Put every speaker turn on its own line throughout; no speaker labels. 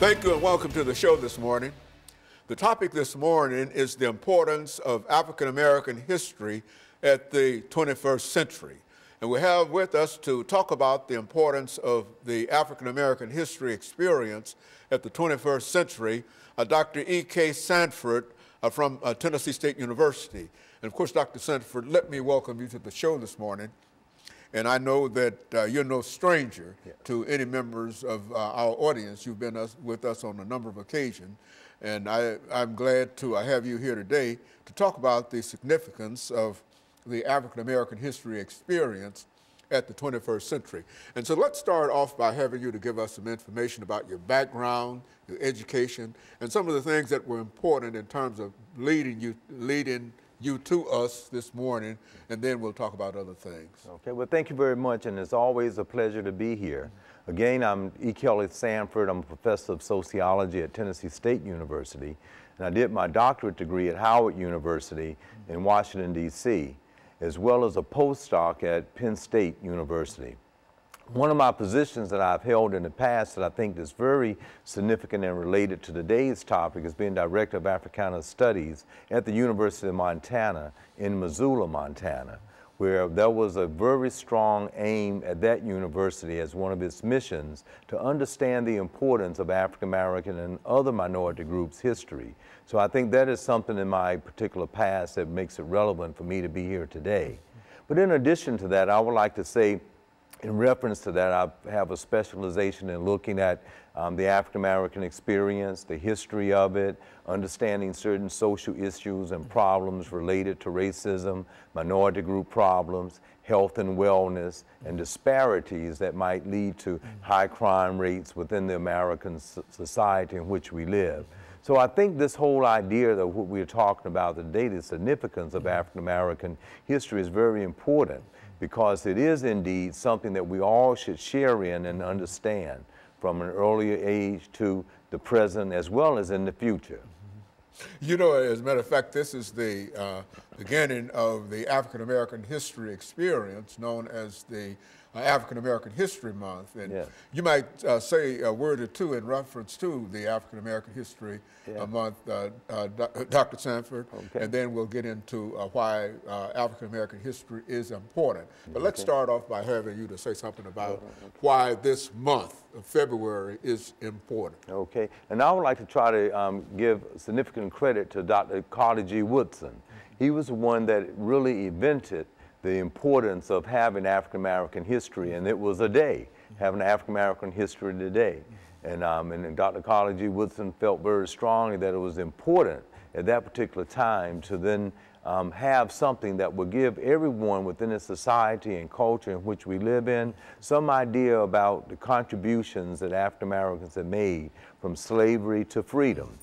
Thank you and welcome to the show this morning. The topic this morning is the importance of African American history at the 21st century. And we have with us to talk about the importance of the African American history experience at the 21st century, Dr. EKSanford from Tennessee State University. And of course, Dr. Sanford, let me welcome you to the show this morning. And I know that you're no stranger to any members of our audience. You've been with us on a number of occasions. And I'm glad to have you here today to talk about the significance of the African American history experience at the 21st century. And so let's start off by having you to give us some information about your background, your education, and some of the things that were important in terms of leading you to us this morning, and then we'll talk about other things.
Okay, well, thank you very much, and it's always a pleasure to be here. Again, I'm EKSanford. I'm a professor of sociology at Tennessee State University, and I did my doctorate degree at Howard University in Washington, D.C., as well as a postdoc at Penn State University. One of my positions that I've held in the past that I think is very significant and related to today's topic is being Director of Africana Studies at the University of Montana in Missoula, Montana, where there was a very strong aim at that university as one of its missions to understand the importance of African American and other minority groups' history. So I think that is something in my particular past that makes it relevant for me to be here today. But in addition to that, I would like to say, in reference to that, I have a specialization in looking at the African American experience, the history of it, understanding certain social issues and problems related to racism, minority group problems, health and wellness, and disparities that might lead to high crime rates within the American society in which we live. So I think this whole idea that what we're talking about today, the significance of African American history, is very important, because it is indeed something that we all should share in and understand from an earlier age to the present as well as in the future.
You know, as a matter of fact, this is the beginning of the African American history experience known as the African American History Month. And you might say a word or two in reference to the African American History Month, Dr. Sanford, and then we'll get into why African American history is important. But let's start off by having you to say something about why this month of February is important.
Okay, and I would like to try to give significant credit to Dr. Carter G. Woodson. He was the one that really invented the importance of having African American history, and it was a day, having African American history today. And Dr. Carter G. Woodson felt very strongly that it was important at that particular time to then have something that would give everyone within the society and culture in which we live in some idea about the contributions that African Americans have made from slavery to freedom.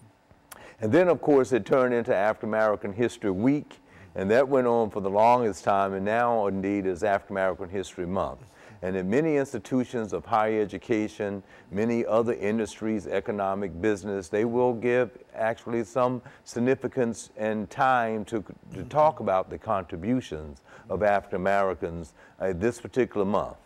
And then, of course, it turned into African American History Week, and that went on for the longest time, and now indeed is African American History Month. And in many institutions of higher education, many other industries, economic, business, they will give actually some significance and time to talk about the contributions of African Americans this particular month.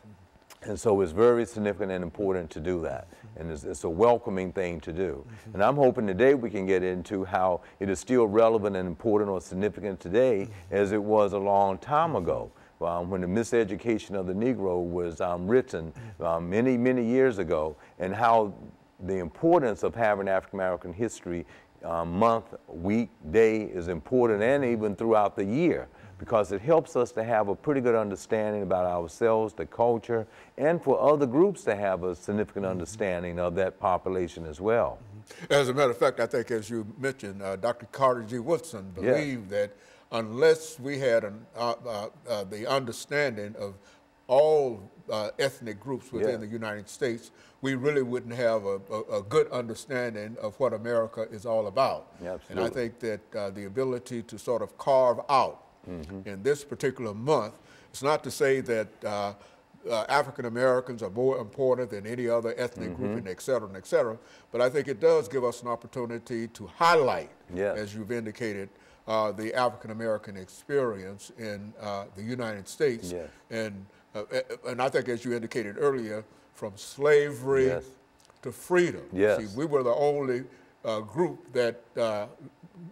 And so it's very significant and important to do that. And it's a welcoming thing to do. And I'm hoping today we can get into how it is still relevant and important or significant today as it was a long time ago. When the Miseducation of the Negro was written many, many years ago, and how the importance of having African American History Month, week, day is important, and even throughout the year, because it helps us to have a pretty good understanding about ourselves, the culture, and for other groups to have a significant understanding of that population as well.
As a matter of fact, I think, as you mentioned, Dr. Carter G. Woodson believed that unless we had the understanding of all ethnic groups within the United States, we really wouldn't have a good understanding of what America is all about. And I think that the ability to sort of carve out in this particular month, it's not to say that African Americans are more important than any other ethnic group, and et cetera, but I think it does give us an opportunity to highlight, as you've indicated, the African American experience in the United States. And I think, as you indicated earlier, from slavery to freedom.
Yes.
See, we were the only group that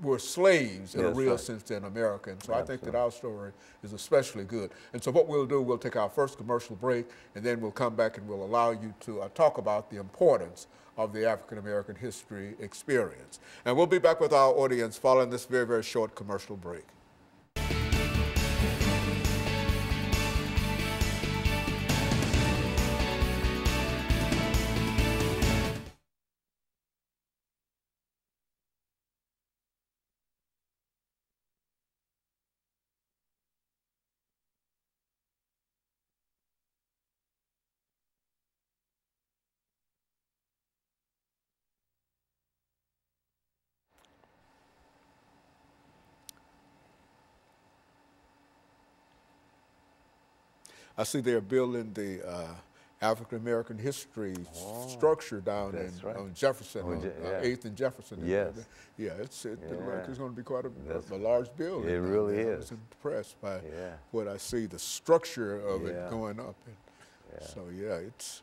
were slaves in a real sense in America. And so I think that our story is especially good. And so what we'll do, we'll take our first commercial break, and then we'll come back and we'll allow you to talk about the importance of the African-American history experience. And we'll be back with our audience following this very, very short commercial break. I see they're building the African-American history structure down on Jefferson, on 8th and Jefferson.
Yes.
Yeah, it's going to be quite a large building.
It really is.
I was impressed by what I see, the structure of it going up. And so, yeah, it's...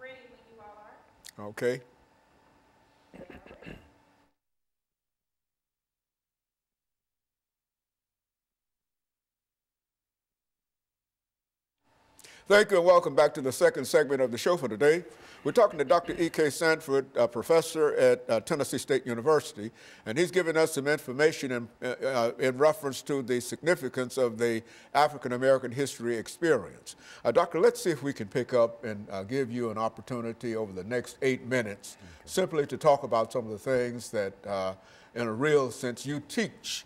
Ready when you all are.
Okay. Thank you and welcome back to the second segment of the show for today. We're talking to Dr. EKSanford, a professor at Tennessee State University, and he's giving us some information in reference to the significance of the African-American history experience. Doctor, let's see if we can pick up and give you an opportunity over the next 8 minutes simply to talk about some of the things that in a real sense, you teach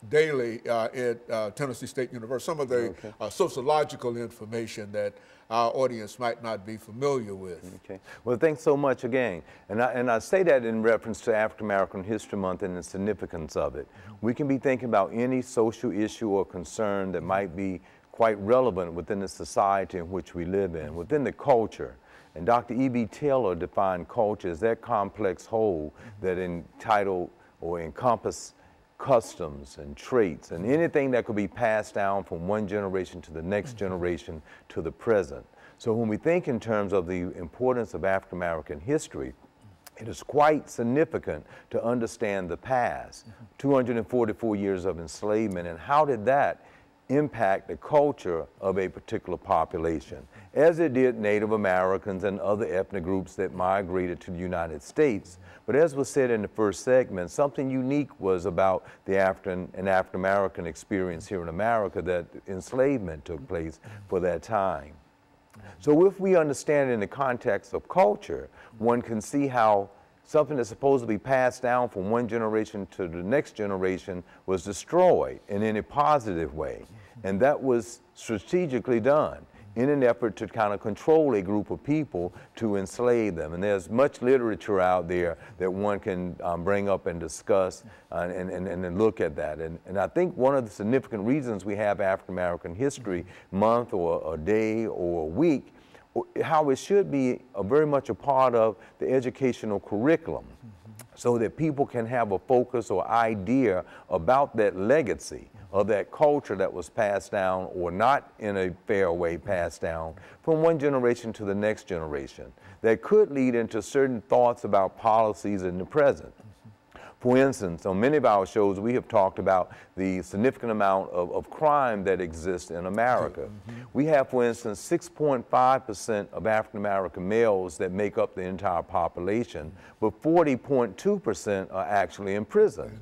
daily at Tennessee State University, some of the sociological information that our audience might not be familiar with.
Okay. Well, thanks so much again. And I say that in reference to African American History Month and the significance of it. We can be thinking about any social issue or concern that might be quite relevant within the society in which we live in, within the culture. And Dr. E.B. Taylor defined culture as that complex whole that entitled or encompass customs and traits and anything that could be passed down from one generation to the next generation to the present. So when we think in terms of the importance of African American history, it is quite significant to understand the past, 244 years of enslavement, and how did that impact the culture of a particular population, as it did Native Americans and other ethnic groups that migrated to the United States. But as was said in the first segment, something unique was about the African American experience here in America, that enslavement took place for that time. So if we understand in the context of culture, one can see how something that's supposed to be passed down from one generation to the next generation was destroyed in any positive way. And that was strategically done in an effort to kind of control a group of people to enslave them. And there's much literature out there that one can bring up and discuss and look at that. And I think one of the significant reasons we have African American History Month or a day or a week, how it should be very much a part of the educational curriculum, so that people can have a focus or idea about that legacy of that culture that was passed down or not in a fair way passed down from one generation to the next generation, that could lead into certain thoughts about policies in the present. For instance, on many of our shows, we have talked about the significant amount of crime that exists in America. We have, for instance, 6.5% of African American males that make up the entire population, but 40.2% are actually in prison.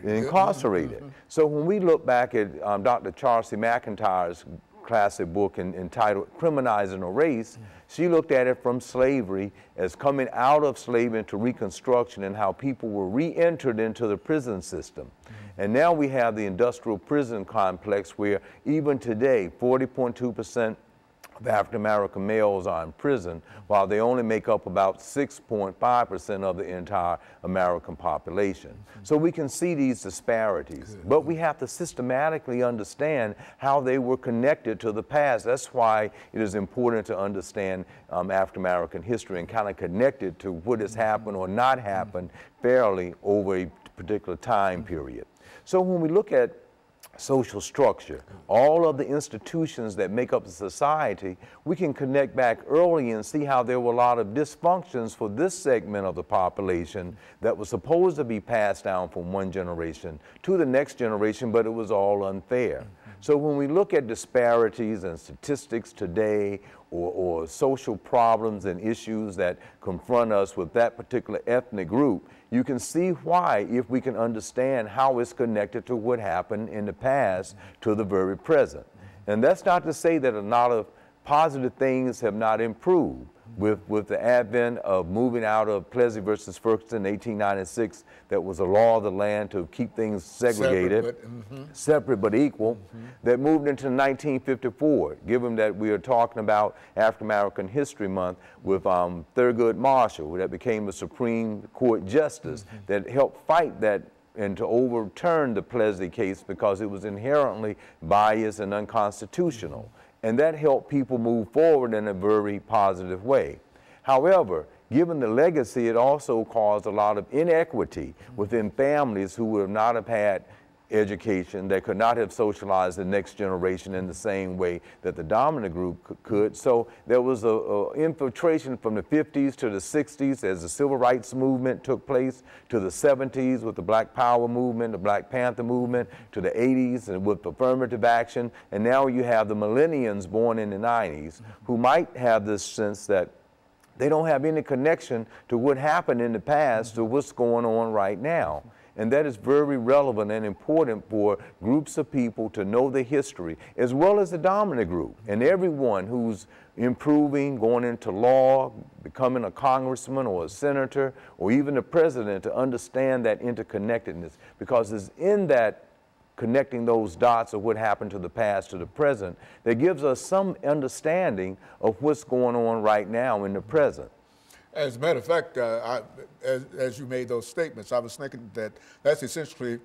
Incarcerated. So when we look back at Dr. Charles C. McIntyre's classic book entitled Criminalizing a Race, she looked at it from slavery as coming out of slavery into Reconstruction and how people were re-entered into the prison system. And now we have the industrial prison complex where even today 40.2% of African American males are in prison, while they only make up about 6.5% of the entire American population. So we can see these disparities, but we have to systematically understand how they were connected to the past. That's why it is important to understand African American history and kind of connect it to what has happened or not happened fairly over a particular time period. So when we look at social structure, all of the institutions that make up the society, we can connect back early and see how there were a lot of dysfunctions for this segment of the population that was supposed to be passed down from one generation to the next generation, but it was all unfair. So when we look at disparities and statistics today, or social problems and issues that confront us with that particular ethnic group, you can see why, if we can understand how it's connected to what happened in the past to the very present. And that's not to say that a lot of positive things have not improved. With the advent of moving out of Plessy versus Ferguson in 1896, that was a law of the land to keep things segregated, separate but equal, that moved into 1954, given that we are talking about African American History Month, with Thurgood Marshall, that became a Supreme Court justice that helped fight that and to overturn the Plessy case because it was inherently biased and unconstitutional. And that helped people move forward in a very positive way. However, given the legacy, it also caused a lot of inequity within families who would not have had education, that could not have socialized the next generation in the same way that the dominant group could. So there was a infiltration from the 50s to the 60s as the civil rights movement took place, to the 70s with the Black Power movement, the Black Panther movement, to the 80s and with affirmative action, and now you have the millennials born in the 90s who might have this sense that they don't have any connection to what happened in the past to what's going on right now. And that is very relevant and important for groups of people to know the history, as well as the dominant group. And everyone who's improving, going into law, becoming a congressman or a senator, or even the president, to understand that interconnectedness, because it's in that connecting those dots of what happened to the past to the present that gives us some understanding of what's going on right now in the present.
As a matter of fact, as you made those statements, I was thinking that that's essentially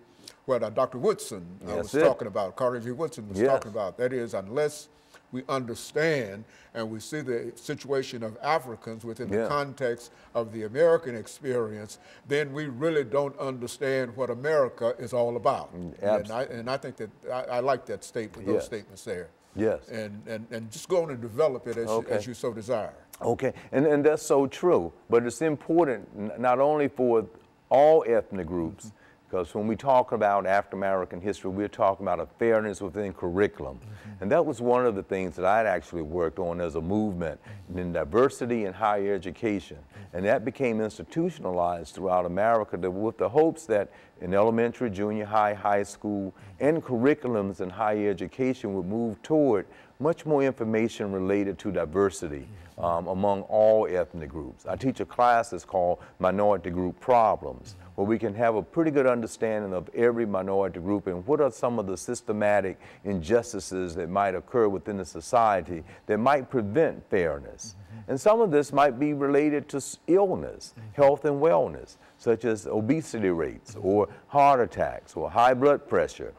what Dr. Woodson was talking about, Carter G. Woodson was talking about. That is, unless we understand and we see the situation of Africans within the context of the American experience, then we really don't understand what America is all about. And I think that I like that statement, those statements there.
Yes.
And just go on and develop it as you so desire.
Okay, and that's so true, but it's important not only for all ethnic groups, because when we talk about African American history, we're talking about a fairness within curriculum. And that was one of the things that I'd actually worked on as a movement in diversity in higher education. And that became institutionalized throughout America with the hopes that in elementary, junior high, high school, and curriculums in higher education would move toward much more information related to diversity among all ethnic groups. I teach a class that's called Minority Group Problems, where we can have a pretty good understanding of every minority group and what are some of the systematic injustices that might occur within the society that might prevent fairness. And some of this might be related to illness, health and wellness, such as obesity rates or heart attacks or high blood pressure.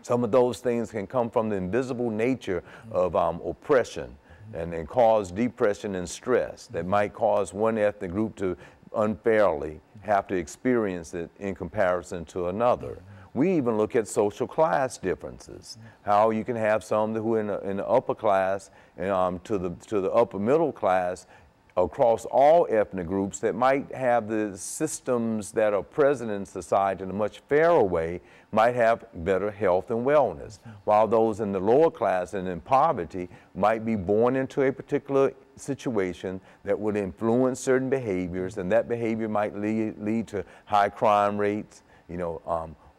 Some of those things can come from the invisible nature of oppression and cause depression and stress that might cause one ethnic group to unfairly have to experience it in comparison to another. We even look at social class differences, how you can have some who in the upper class and to the upper middle class across all ethnic groups that might have the systems that are present in society in a much fairer way might have better health and wellness, while those in the lower class and in poverty might be born into a particular situation that would influence certain behaviors, and that behavior might lead to high crime rates,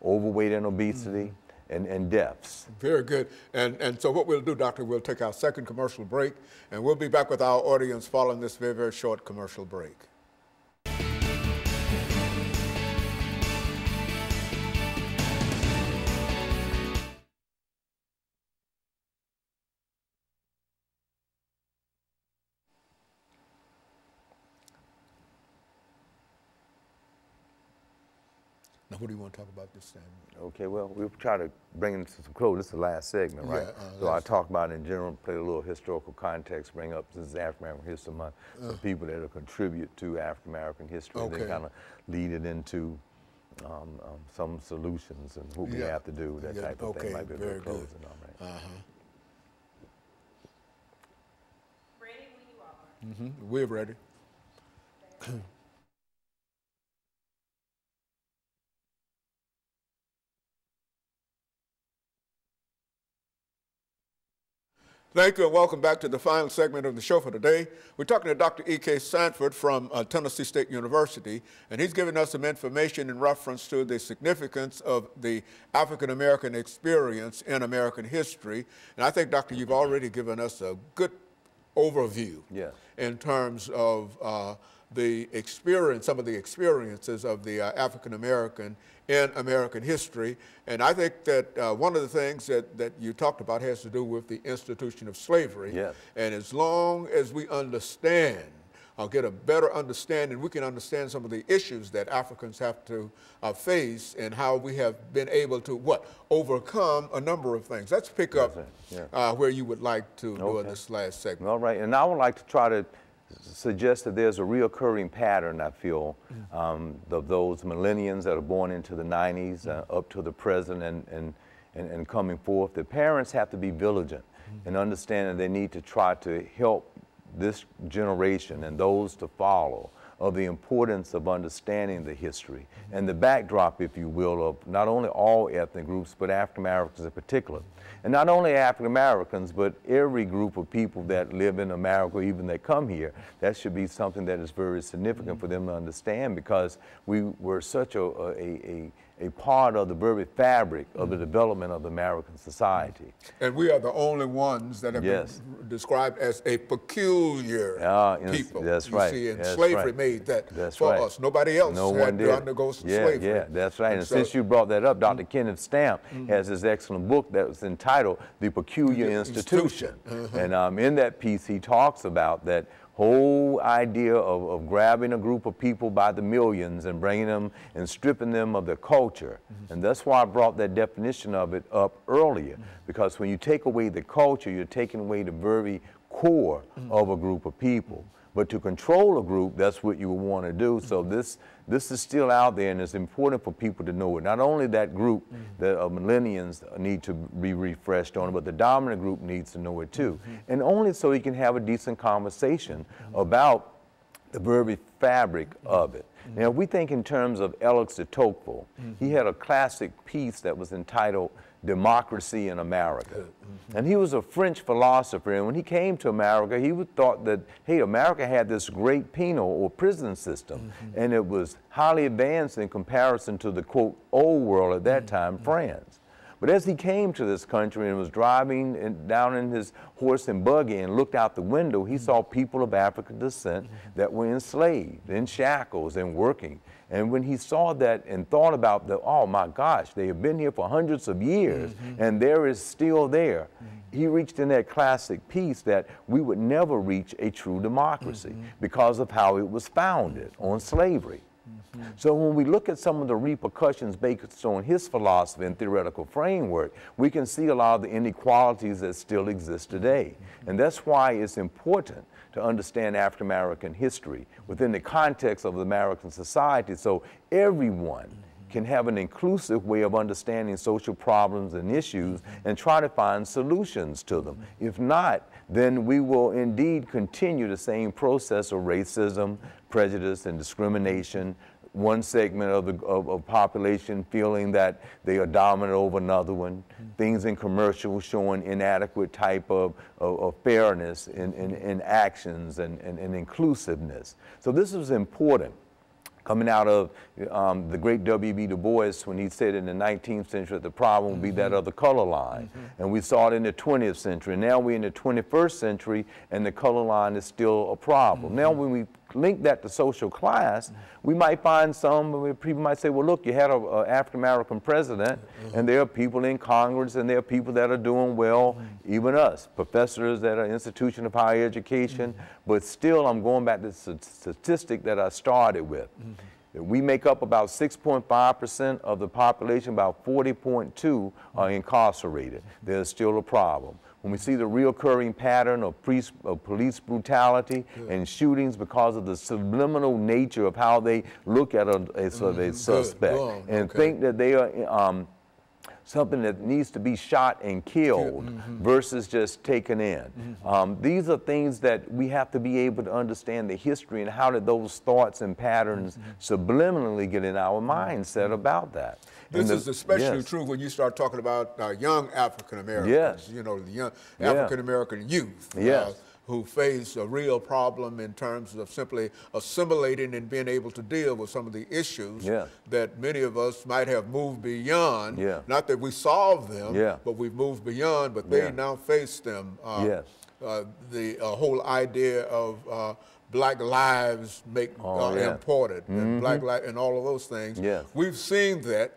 overweight and obesity, and deaths.
Very good. And so what we'll do, Doctor, we'll take our second commercial break, and we'll be back with our audience following this very, very short commercial break. Now, what do you want to talk about this time?
Okay, well, we'll try to bring it to some close. This is the last segment, right? So I talk about in general, play a little historical context, bring up, since it's African American History Month, the people that contribute to African American history. They kind of lead it into some solutions and what we have to do, that type of thing might be very close. All right.
Ready when you are.
We're ready. Thank you and welcome back to the final segment of the show for today. We're talking to Dr. EKSanford from Tennessee State University, and he's giving us some information in reference to the significance of the African-American experience in American history. And I think, Doctor, you've already given us a good overview in terms of the experience, some of the experiences of the African-American in American history. And I think that one of the things that you talked about has to do with the institution of slavery. And as long as we understand, get a better understanding, we can understand some of the issues that Africans have to face and how we have been able to, overcome a number of things. Let's pick up where you would like to do in this last segment.
All right, and I would like to try to suggest that there's a reoccurring pattern, I feel, of those millennials that are born into the 90s up to the present and coming forth. The parents have to be vigilant and understand that they need to try to help this generation and those to follow of the importance of understanding the history and the backdrop, if you will, of not only all ethnic groups, but African Americans in particular. And not only African Americans, but every group of people that live in America, even that come here, that should be something that is very significant for them to understand, because we were such a part of the very fabric of the development of the American society.
And we are the only ones that have been described as a peculiar people.
That's right.
You see, and slavery made that for us. Nobody else had to undergo slavery.
Yeah, that's right. And since you brought that up, Dr. Kenneth Stamp has this excellent book that was entitled The Peculiar Institution. And in that piece, he talks about that whole idea of grabbing a group of people by the millions and bringing them and stripping them of their culture. And that's why I brought that definition of it up earlier, because when you take away the culture, you're taking away the very core of a group of people. But to control a group, that's what you would want to do. So this is still out there, and it's important for people to know it. Not only that group that millennials need to be refreshed on, but the dominant group needs to know it too. And only so you can have a decent conversation about the very fabric of it. Now, if we think in terms of Alex de Tocqueville, he had a classic piece that was entitled Democracy in America. And he was a French philosopher, and when he came to America, he thought that, hey, America had this great penal or prison system, and it was highly advanced in comparison to the, quote, old world at that time, France. But as he came to this country and was driving down in his horse and buggy and looked out the window, he saw people of African descent that were enslaved, in shackles, and working. And when he saw that and thought about oh my gosh, they have been here for hundreds of years, and there is still there, he reached in that classic piece that we would never reach a true democracy because of how it was founded on slavery. So when we look at some of the repercussions based on his philosophy and theoretical framework, we can see a lot of the inequalities that still exist today. And that's why it's important to understand African American history within the context of the American society, so everyone can have an inclusive way of understanding social problems and issues and try to find solutions to them. If not, then we will indeed continue the same process of racism, prejudice, and discrimination, one segment of the population feeling that they are dominant over another one, things in commercials showing inadequate type of fairness in actions and inclusiveness. So this is important. Coming out of the great W.B. Du Bois, when he said in the 19th century that the problem would be that of the color line. And we saw it in the 20th century. Now we're in the 21st century, and the color line is still a problem. Now when we link that to social class, we might find people might say, well, look, you had an African-American president, and there are people in Congress, and there are people that are doing well, even us, professors at an institution of higher education, but still I'm going back to the statistic that I started with. We make up about 6.5% of the population, about 40.2 are incarcerated. There's still a problem. when we see the reoccurring pattern of police brutality and shootings because of the subliminal nature of how they look at a suspect and think that they are something that needs to be shot and killed versus just taken in. These are things that we have to be able to understand the history and how did those thoughts and patterns subliminally get in our mindset about that.
This is especially true when you start talking about young African Americans, you know, the young African American youth. Who face a real problem in terms of simply assimilating and being able to deal with some of the issues that many of us might have moved beyond. Not that we solved them, but we've moved beyond, but they now face them. The whole idea of Black lives make important, and Black life and all of those things. We've seen that,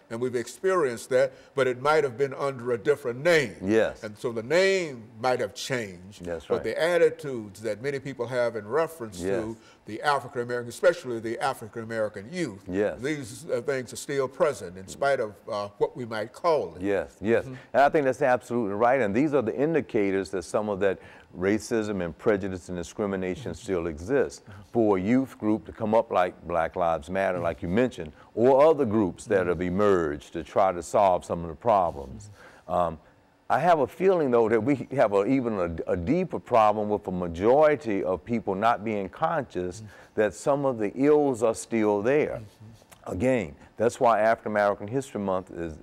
and we've experienced that, but it might have been under a different name. And so the name might have changed, but the attitudes that many people have in reference to the African American, especially the African American youth, these things are still present in spite of what we might call it.
And I think that's absolutely right. And these are the indicators that some of that racism and prejudice and discrimination still exists. For a youth group to come up like Black Lives Matter, like you mentioned, or other groups that have emerged to try to solve some of the problems. I have a feeling, though, that we have even a deeper problem with a majority of people not being conscious that some of the ills are still there. Again, that's why African American History Month is,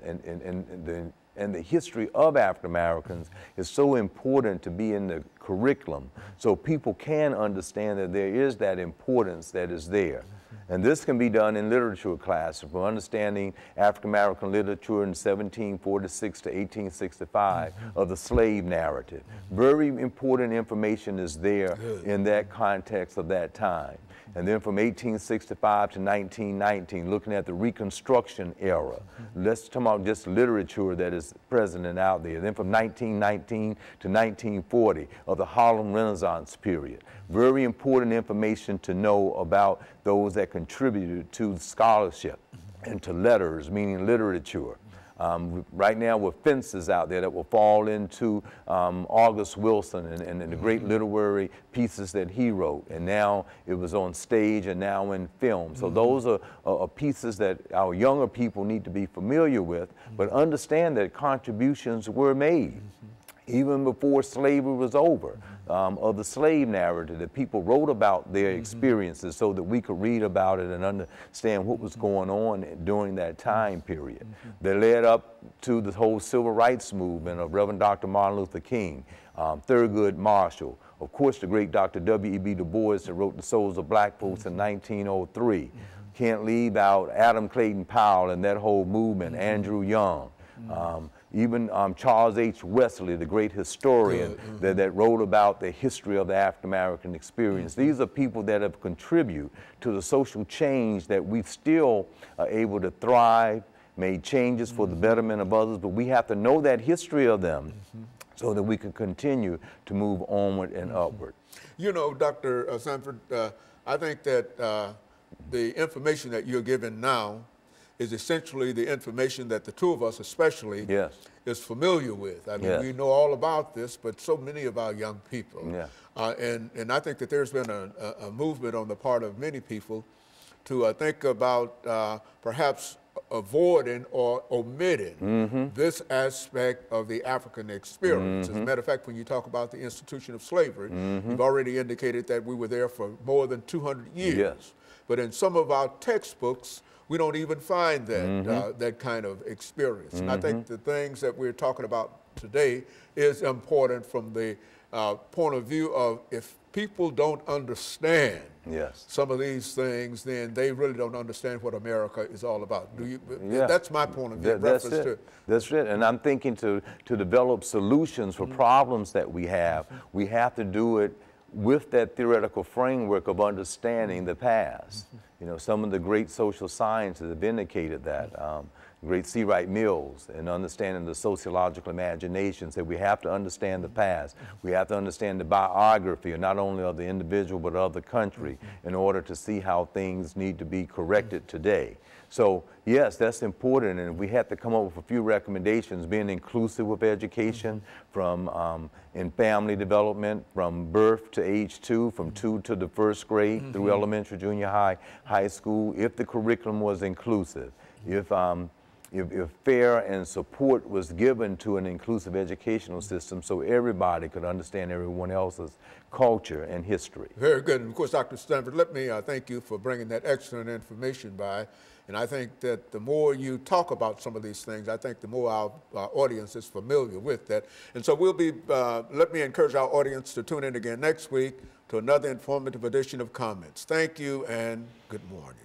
and the history of African Americans is so important to be in the curriculum so people can understand that there is that importance that is there. And this can be done in literature classes, from understanding African American literature in 1746 to 1865 of the slave narrative. Very important information is there in that context of that time. And then from 1865 to 1919, looking at the Reconstruction era. Let's talk about just literature that is present and out there. Then from 1919 to 1940 of the Harlem Renaissance period. Very important information to know about those that contributed to scholarship and to letters, meaning literature. Right now with fences out there that will fall into August Wilson and the great literary pieces that he wrote, and now it was on stage and now in film. So those are pieces that our younger people need to be familiar with, but understand that contributions were made even before slavery was over, of the slave narrative, that people wrote about their experiences so that we could read about it and understand what was going on during that time period. That led up to the whole civil rights movement of Reverend Dr. Martin Luther King, Thurgood Marshall, of course the great Dr. W.E.B. Du Bois that wrote The Souls of Black Folks in 1903. Can't leave out Adam Clayton Powell and that whole movement, Andrew Young. Even Charles H. Wesley, the great historian that wrote about the history of the African American experience. These are people that have contributed to the social change that we still are able to thrive, made changes for the betterment of others, but we have to know that history of them so that we can continue to move onward and upward.
You know, Dr. Sanford, I think that the information that you're giving now is essentially the information that the two of us especially is familiar with. I mean, we know all about this, but so many of our young people. And I think that there's been a movement on the part of many people to think about perhaps avoiding or omitting this aspect of the African experience. As a matter of fact, when you talk about the institution of slavery, you've already indicated that we were there for more than 200 years. But in some of our textbooks, we don't even find that, that kind of experience. And I think the things that we're talking about today is important from the point of view of if people don't understand some of these things, then they really don't understand what America is all about. Do you? That's my point of view.
That's it. That's it. And I'm thinking to develop solutions for problems that we have to do it with that theoretical framework of understanding the past. You know, some of the great social sciences have indicated that. great C. Wright Mills, and understanding the sociological imaginations, that we have to understand the past. We have to understand the biography, not only of the individual, but of the country, in order to see how things need to be corrected today. So yes, that's important, and we had to come up with a few recommendations, being inclusive with education, from in family development, from birth to age 2, from 2 to the 1st grade, through elementary, junior high, high school, if the curriculum was inclusive, if fair and support was given to an inclusive educational system so everybody could understand everyone else's culture and history.
Very good. And of course, Dr. Sanford, let me thank you for bringing that excellent information by. And I think that the more you talk about some of these things, I think the more our audience is familiar with that. And so we'll be, let me encourage our audience to tune in again next week to another informative edition of Comments. Thank you and good morning.